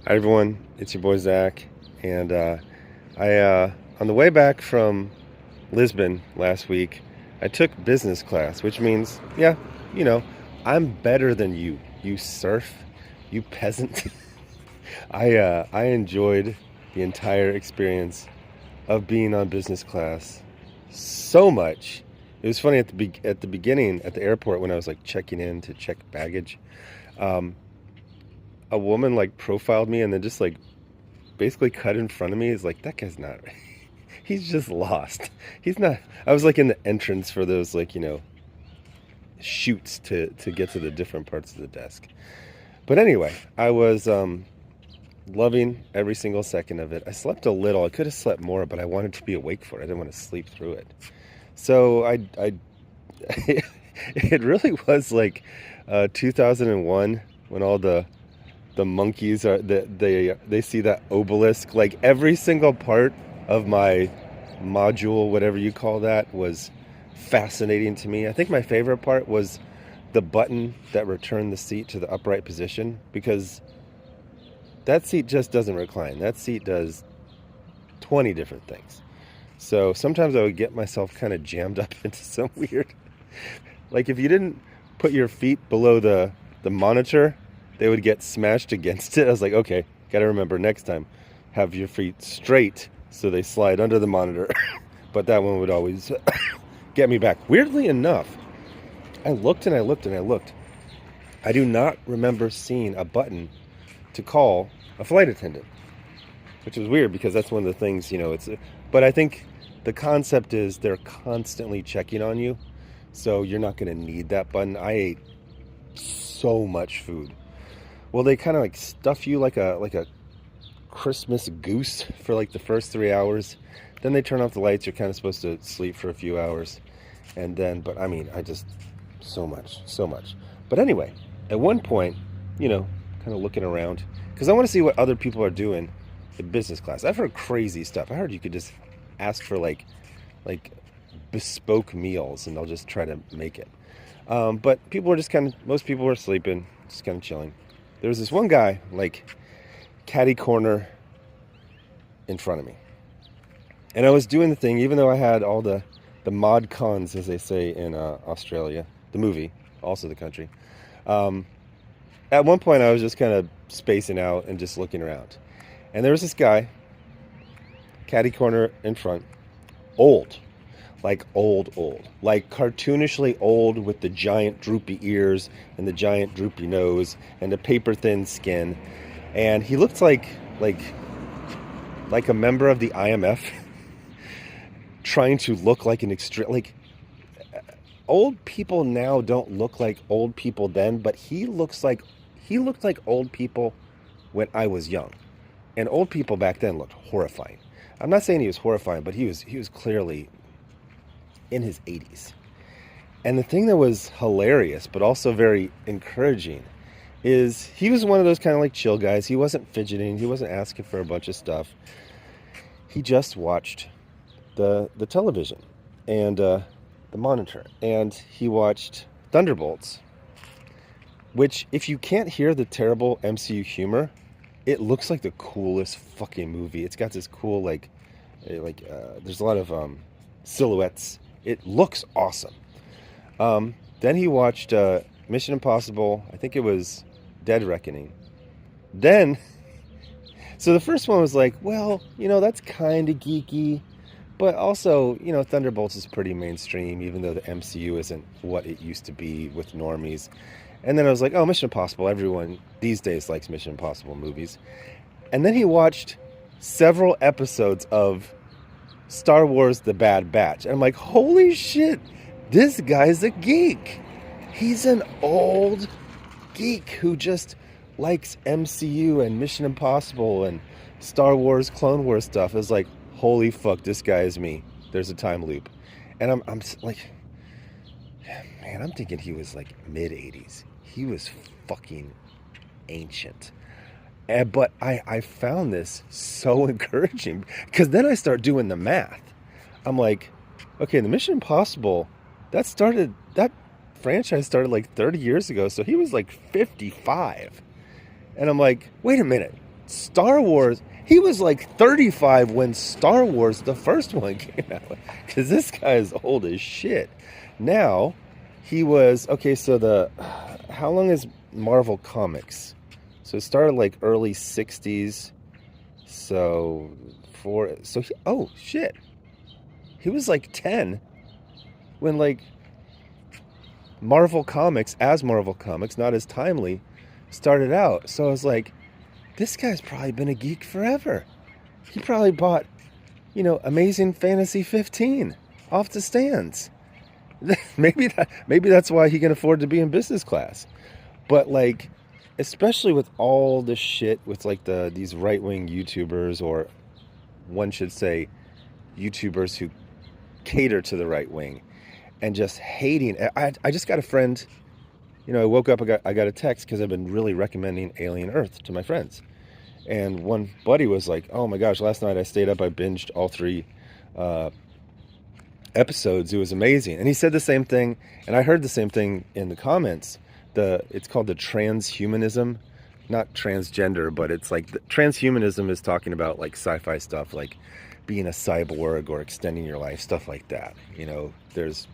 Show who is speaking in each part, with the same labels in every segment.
Speaker 1: Hi everyone, it's your boy Zach, and on the way back from Lisbon last week, I took business class, which means, yeah, you know, I'm better than you. You surf, you peasant. I enjoyed the entire experience of being on business class so much. It was funny at the beginning at the airport when I was like checking in to check baggage. Um, a woman like profiled me and then just like basically cut in front of me. Is like, that guy's not he's just lost. He's not. I was like in the entrance for those like, chutes to get to the different parts of the desk. But anyway, I was loving every single second of it. I slept a little. I could have slept more, but I wanted to be awake for it. I didn't want to sleep through it. So I it really was like 2001 when all the monkeys are they see that obelisk. Like every single part of my module, whatever you call that, was fascinating to me. I think my favorite part was the button that returned the seat to the upright position, because that seat just doesn't recline. That seat does 20 different things. So sometimes I would get myself kind of jammed up into some weird, like if you didn't put your feet below the monitor, they would get smashed against it. I was like, okay, gotta remember next time, have your feet straight so they slide under the monitor. But that one would always get me back. Weirdly enough, I looked and I looked and I looked. I do not remember seeing a button to call a flight attendant, which is weird because that's one of the things, but I think the concept is they're constantly checking on you. So you're not going to need that button. I ate so much food. Well, they kind of like stuff you like a Christmas goose for like the first 3 hours. Then they turn off the lights. You're kind of supposed to sleep for a few hours. And then, but I mean, so much. But anyway, at one point, kind of looking around, because I want to see what other people are doing in business class. I've heard crazy stuff. I heard you could just ask for like bespoke meals and they'll just try to make it. But most people were sleeping, just kind of chilling. There was this one guy, like, catty corner in front of me. And I was doing the thing, even though I had all the mod cons, as they say in Australia, the movie, also the country. At one point, I was just kind of spacing out and just looking around. And there was this guy, catty corner in front, old. Like old, like cartoonishly old, with the giant droopy ears and the giant droopy nose and the paper thin skin. And he looked like a member of the IMF trying to look like an extreme, like old people now don't look like old people then, but he looked like old people when I was young. And old people back then looked horrifying. I'm not saying he was horrifying, but he was clearly in his 80s. And the thing that was hilarious, but also very encouraging, is he was one of those kind of like chill guys. He wasn't fidgeting. He wasn't asking for a bunch of stuff. He just watched the television and the monitor. And he watched Thunderbolts, which, if you can't hear the terrible MCU humor, it looks like the coolest fucking movie. It's got this cool, there's a lot of silhouettes. It looks awesome. Then he watched Mission Impossible. I think it was Dead Reckoning. Then, so the first one was like, well, that's kind of geeky. But also, Thunderbolts is pretty mainstream, even though the MCU isn't what it used to be with normies. And then I was like, oh, Mission Impossible. Everyone these days likes Mission Impossible movies. And then he watched several episodes of Star Wars The Bad Batch. And I'm like, holy shit, this guy's a geek. He's an old geek who just likes MCU and Mission Impossible and Star Wars, Clone Wars stuff. It's like, holy fuck, this guy is me. There's a time loop. And I'm like, man, I'm thinking he was like mid-80s. He was fucking ancient. But I found this so encouraging, because then I start doing the math. I'm like, okay, the Mission Impossible, that franchise started like 30 years ago, so he was like 55. And I'm like, wait a minute. Star Wars, he was like 35 when Star Wars, the first one, came out. Because this guy is old as shit. Now, he was, okay, so how long is Marvel Comics? So it started like early 60s. Oh shit. He was like 10 when like Marvel Comics, not as timely, started out. So I was like, this guy's probably been a geek forever. He probably bought, Amazing Fantasy 15 off the stands. maybe that's why he can afford to be in business class. But like, especially with all the shit with like these right-wing YouTubers, or one should say YouTubers who cater to the right wing, and just hating. I just got a friend, I woke up, I got a text because I've been really recommending Alien Earth to my friends. And one buddy was like, oh my gosh, last night I stayed up, I binged all 3 episodes. It was amazing. And he said the same thing, and I heard the same thing in the comments. It's called the transhumanism, not transgender, but it's like transhumanism is talking about like sci-fi stuff, like being a cyborg or extending your life, stuff like that. There's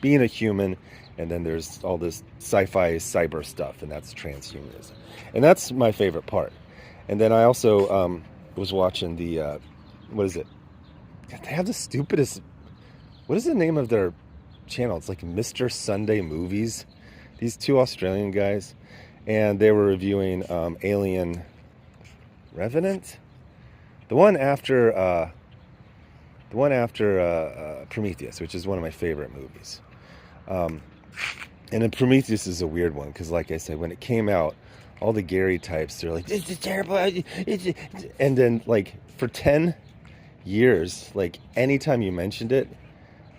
Speaker 1: being a human, and then there's all this sci-fi cyber stuff, and that's transhumanism. And that's my favorite part. And then I also was watching the, what is it? God, they have the stupidest, what is the name of their channel? It's like Mr. Sunday Movies. These 2 Australian guys, and they were reviewing Alien Revenant, the one after Prometheus, which is one of my favorite movies. And then Prometheus is a weird one because, like I said, when it came out, all the Gary types, they're like, "This is terrible," and then like for 10 years, like anytime you mentioned it,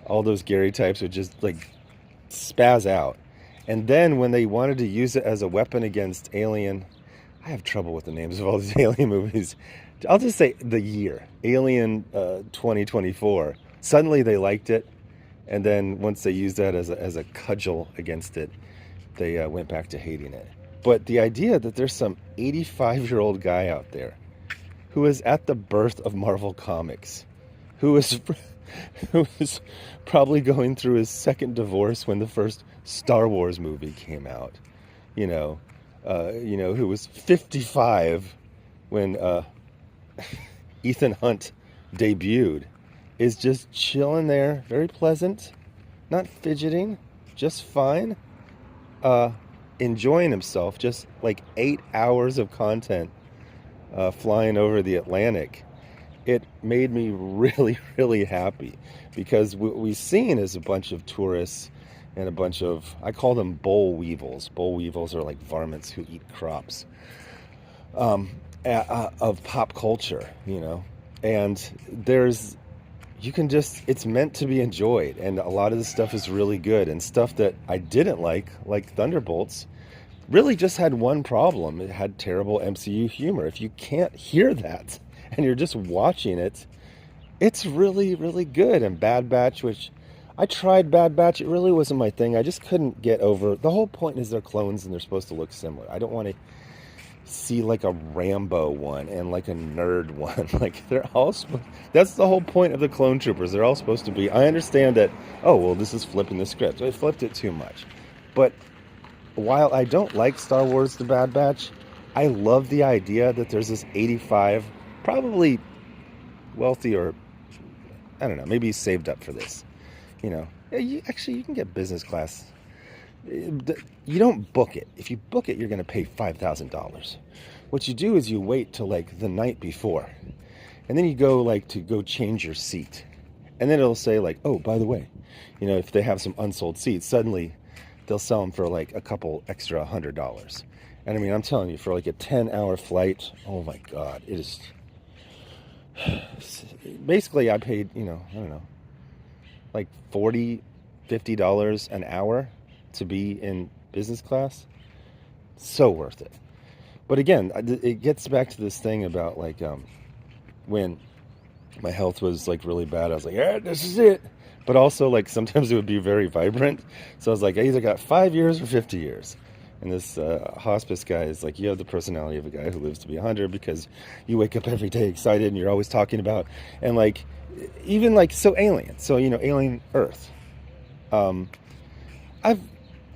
Speaker 1: all those Gary types would just like spaz out. And then when they wanted to use it as a weapon against Alien, I have trouble with the names of all these Alien movies. I'll just say the year, Alien 2024. Suddenly they liked it, and then once they used that as a cudgel against it, they went back to hating it. But the idea that there's some 85-year-old guy out there who was at the birth of Marvel Comics, who was probably going through his second divorce when the first Star Wars movie came out, who was 55 when Ethan Hunt debuted, is just chilling there, very pleasant, not fidgeting, just fine, enjoying himself, just like 8 hours of content flying over the Atlantic. It made me really, really happy, because what we've seen is a bunch of tourists and a bunch of, I call them boll weevils. Boll weevils are like varmints who eat crops of pop culture, and it's meant to be enjoyed, and a lot of the stuff is really good, and stuff that I didn't like Thunderbolts, really just had one problem. It had terrible MCU humor. If you can't hear that and you're just watching it, it's really, really good. And Bad Batch, which I tried Bad Batch, it really wasn't my thing. I just couldn't get over. The whole point is they're clones and they're supposed to look similar. I don't want to see like a Rambo one and like a nerd one. Like they're all that's the whole point of the clone troopers. They're all supposed to be. I understand that, oh well, this is flipping the script. I flipped it too much. But while I don't like Star Wars The Bad Batch, I love the idea that there's this 85, probably wealthy, or I don't know, maybe he's saved up for this. You can get business class. You don't book it. If you book it, you're going to pay $5,000. What you do is you wait till like the night before, and then you go to change your seat, and then it'll say like, oh, by the way, if they have some unsold seats, suddenly they'll sell them for like a couple extra $100. And I mean, I'm telling you, for like a 10-hour flight, oh my God, it is. Basically, I paid, I don't know, like $40, $50 an hour to be in business class. So worth it. But again, it gets back to this thing about like when my health was like really bad, I was like, yeah, this is it. But also like sometimes it would be very vibrant. So I was like, I either got 5 years or 50 years. And this hospice guy is like, you have the personality of a guy who lives to be 100 because you wake up every day excited and you're always talking about, and like, even like, so Alien. So, Alien Earth. Um, I've,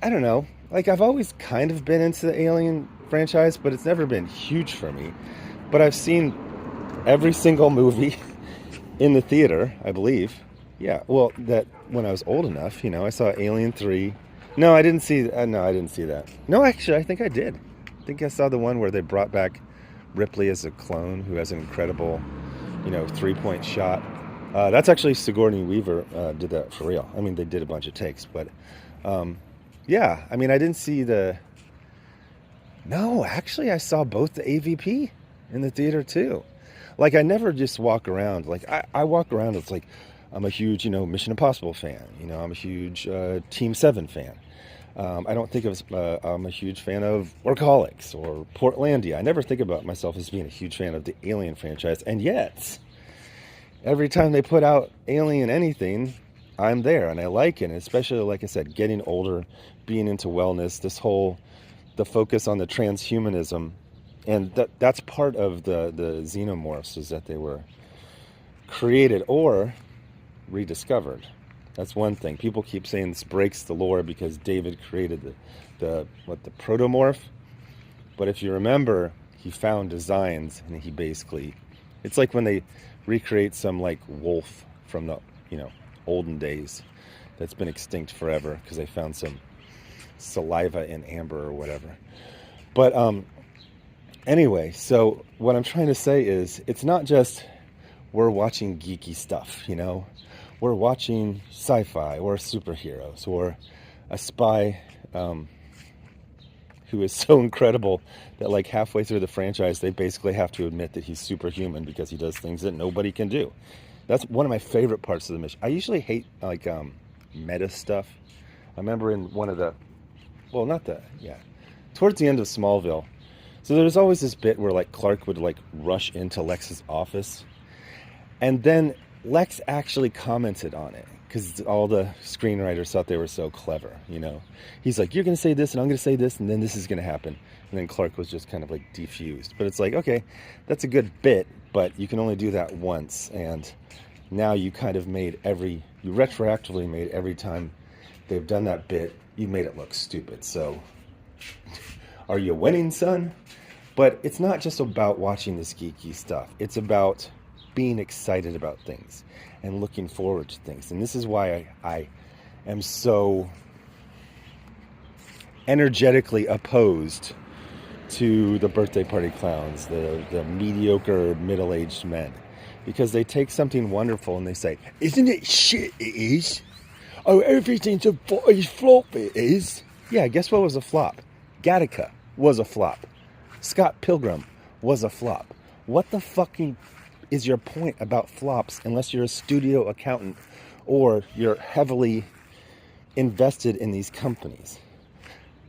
Speaker 1: I don't know, like I've always kind of been into the Alien franchise, but it's never been huge for me. But I've seen every single movie in the theater, I believe. Yeah, well, that when I was old enough, I saw Alien 3. No, I didn't see. No, I didn't see that. No, actually, I think I did. I think I saw the one where they brought back Ripley as a clone who has an incredible, 3-point shot. That's actually Sigourney Weaver did that for real. I mean, they did a bunch of takes, but yeah. I mean, I didn't see the. No, actually, I saw both the AVP in the theater too. Like, I never just walk around. Like, I walk around. It's like I'm a huge, Mission Impossible fan. I'm a huge Team 7 fan. I don't think of I'm a huge fan of Workaholics or Portlandia. I never think about myself as being a huge fan of the Alien franchise. And yet, every time they put out Alien anything, I'm there and I like it. And especially, like I said, getting older, being into wellness, the focus on the transhumanism. And that's part of the xenomorphs, is that they were created or rediscovered. That's one thing. People keep saying this breaks the lore because David created the protomorph. But if you remember, he found designs and he basically, it's like when they recreate some like wolf from the olden days that's been extinct forever because they found some saliva in amber or whatever. But anyway, so what I'm trying to say is it's not just we're watching geeky stuff, We're watching sci-fi or superheroes or a spy who is so incredible that like halfway through the franchise, they basically have to admit that he's superhuman because he does things that nobody can do. That's one of my favorite parts of the mission. I usually hate like meta stuff. I remember in one of towards the end of Smallville. So there's always this bit where like Clark would like rush into Lex's office, and then Lex actually commented on it because all the screenwriters thought they were so clever, He's like, you're going to say this and I'm going to say this and then this is going to happen. And then Clark was just kind of like defused. But it's like, okay, that's a good bit, but you can only do that once. And now you kind of you retroactively made every time they've done that bit, you made it look stupid. So are you winning, son? But it's not just about watching this geeky stuff. It's about being excited about things and looking forward to things. And this is why I am so energetically opposed to the birthday party clowns, the mediocre middle-aged men, because they take something wonderful and they say, isn't it shit it is? Oh, everything's a flop it is. Yeah, guess what was a flop? Gattaca was a flop. Scott Pilgrim was a flop. What the fucking is your point about flops unless you're a studio accountant or you're heavily invested in these companies?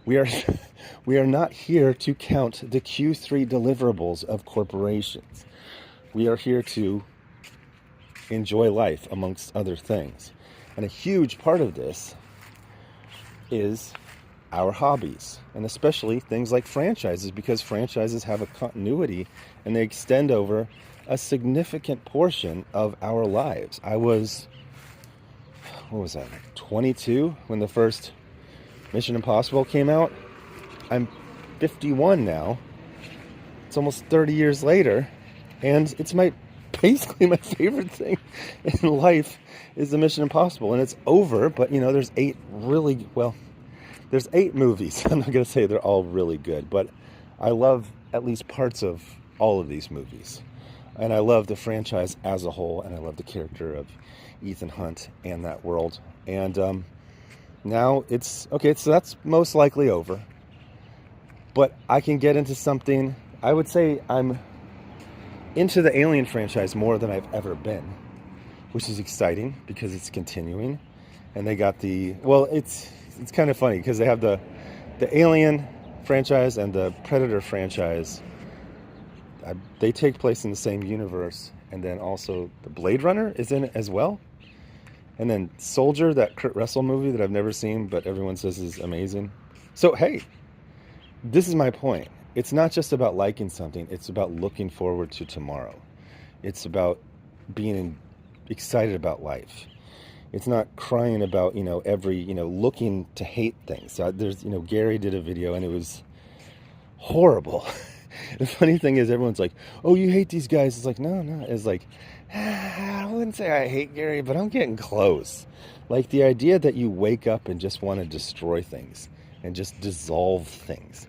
Speaker 1: We are not here to count the Q3 deliverables of corporations. We are here to enjoy life amongst other things. And a huge part of this is our hobbies, and especially things like franchises, because franchises have a continuity and they extend over a significant portion of our lives. I was, 22 when the first Mission Impossible came out. I'm 51 now. It's almost 30 years later, and it's basically my favorite thing in life is the Mission Impossible, and it's over, but there's 8 movies. I'm not going to say they're all really good, but I love at least parts of all of these movies. And I love the franchise as a whole, and I love the character of Ethan Hunt and that world. And now it's okay, so that's most likely over. But I can get into something. I would say I'm into the Alien franchise more than I've ever been, which is exciting because it's continuing. And they got it's kind of funny because they have the Alien franchise and the Predator franchise. They take place in the same universe, and then also the Blade Runner is in it as well. And then Soldier, that Kurt Russell movie that I've never seen, but everyone says is amazing. So hey, this is my point. It's not just about liking something, it's about looking forward to tomorrow. It's about being excited about life. It's not crying about, looking to hate things. There's, Gary did a video and it was horrible. The funny thing is everyone's like, oh, you hate these guys. It's like, no. It's like, I wouldn't say I hate Gary, but I'm getting close. Like the idea that you wake up and just want to destroy things and just dissolve things.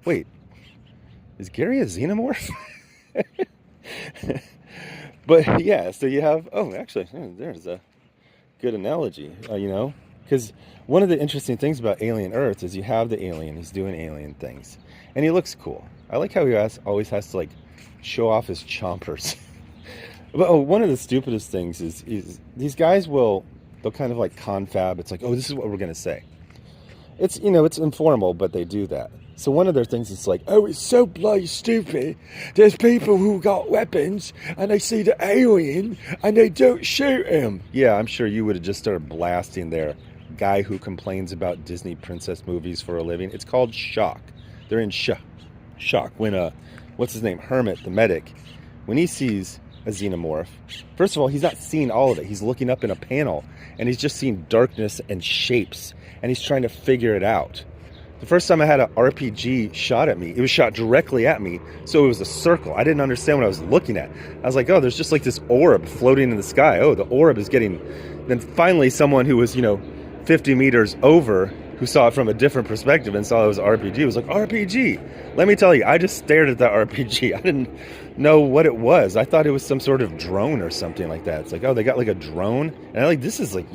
Speaker 1: Wait, is Gary a xenomorph? But yeah, so you have, actually, there's a good analogy, because one of the interesting things about Alien Earth is you have the alien, he's doing alien things, and he looks cool. I like how he always has to like show off his chompers. But one of the stupidest things is these guys they'll kind of like confab. It's like, oh, this is what we're going to say. It's, it's informal, but they do that. So one of their things is like, oh, it's so bloody stupid. There's people who got weapons and they see the alien and they don't shoot him. Yeah, I'm sure you would have just started blasting their guy who complains about Disney princess movies for a living. It's called shock. They're in shock when what's his name, Hermit, the medic, when he sees a xenomorph. First of all, he's not seeing all of it. He's looking up in a panel and he's just seeing darkness and shapes and he's trying to figure it out. The first time I had an RPG shot at me, it was shot directly at me, so it was a circle. I didn't understand what I was looking at. I was like, oh, there's just like this orb floating in the sky. Oh, the orb is getting... Then finally someone who was, 50 meters over, who saw it from a different perspective and saw it was RPG, was like, RPG! Let me tell you, I just stared at that RPG. I didn't know what it was. I thought it was some sort of drone or something like that. It's like, oh, they got like a drone? And this is like,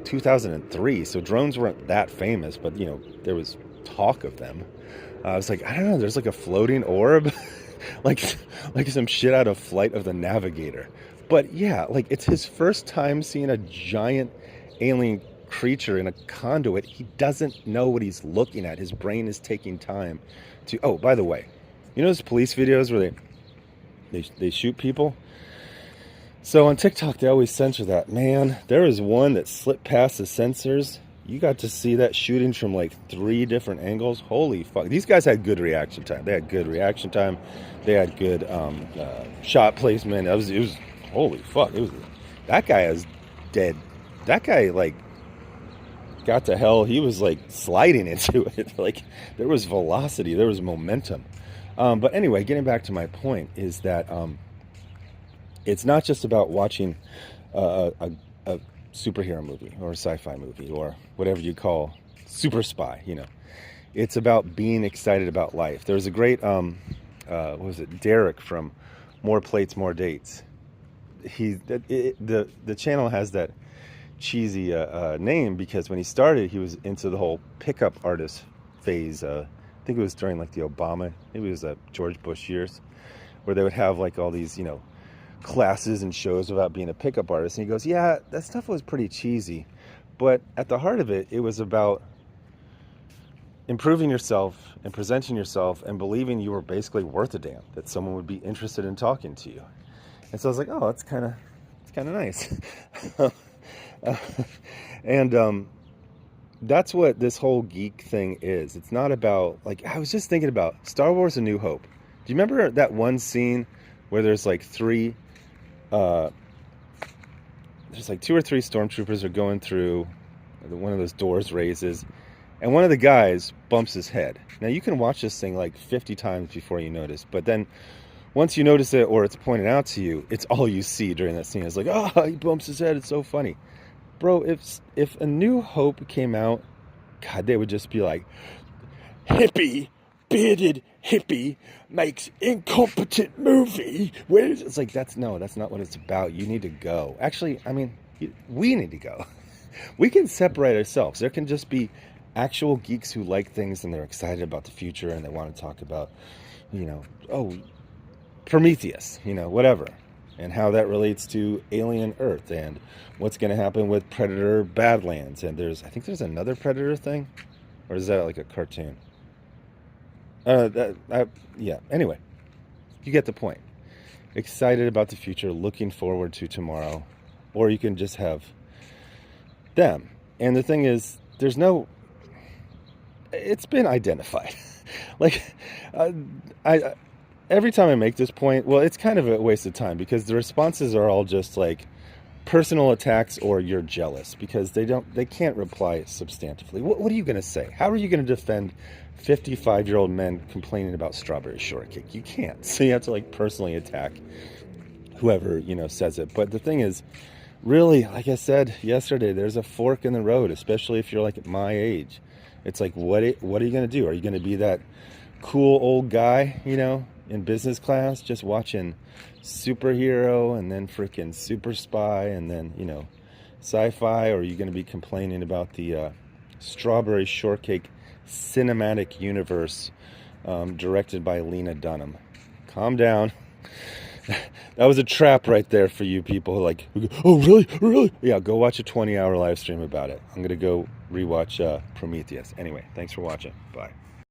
Speaker 1: 2003, so drones weren't that famous, but there was talk of them. I was like, I don't know, there's like a floating orb, like some shit out of Flight of the Navigator. But yeah, like it's his first time seeing a giant alien creature in a conduit. He doesn't know what he's looking at. His brain is taking time to... Oh, by the way, those police videos where they shoot people? So on TikTok, they always censor that. Man, there was one that slipped past the censors. You got to see that shooting from like 3 different angles. Holy fuck. These guys had good reaction time. They had good reaction time. They had good shot placement. It was holy fuck. That guy is dead. That guy like got to hell. He was like sliding into it. Like there was velocity. There was momentum. But anyway, getting back to my point is that... it's not just about watching a superhero movie or a sci-fi movie or whatever you call super spy, It's about being excited about life. There's a great, what was it, Derek from More Plates, More Dates. The channel has that cheesy name because when he started, he was into the whole pickup artist phase. I think it was during like the Obama, maybe it was George Bush years, where they would have like all these, classes and shows about being a pickup artist. And he goes, yeah, that stuff was pretty cheesy, but at the heart of it, it was about improving yourself and presenting yourself and believing you were basically worth a damn, that someone would be interested in talking to you. And so I was like, oh, it's kind of nice. And that's what this whole geek thing is. It's not about, like, I was just thinking about Star Wars: A New Hope. Do you remember that one scene where there's like 2 or 3 stormtroopers are going through, one of those doors raises, and one of the guys bumps his head. Now you can watch this thing like 50 times before you notice, but then once you notice it or it's pointed out to you, it's all you see during that scene. It's like, oh, he bumps his head, it's so funny. Bro, if A New Hope came out, God, they would just be like, hippie, bearded hippie makes incompetent movie. It's like, that's not what it's about. You need to go. Actually, I mean, we need to go. We can separate ourselves. There can just be actual geeks who like things and they're excited about the future and they want to talk about, Prometheus, whatever, and how that relates to Alien Earth and what's going to happen with Predator Badlands. And I think there's another Predator thing, or is that like a cartoon? Anyway, you get the point. Excited about the future, looking forward to tomorrow, or you can just have them. And the thing is, it's been identified. Like, uh, I every time I make this point, well, it's kind of a waste of time because the responses are all just like personal attacks or you're jealous because they can't reply substantively. What are you going to say? How are you going to defend 55-year-old men complaining about strawberry shortcake? You can't. So you have to like personally attack whoever, says it. But the thing is, really, like I said yesterday, there's a fork in the road, especially if you're like at my age. It's like, what are you going to do? Are you going to be that cool old guy, in business class, just watching superhero and then freaking super spy and then, sci-fi? Or are you going to be complaining about the strawberry shortcake cinematic universe directed by Lena Dunham? Calm down. That was a trap right there for you people who like, oh, really? Yeah, go watch a 20-hour live stream about it. I'm going to go rewatch Prometheus. Anyway, thanks for watching. Bye.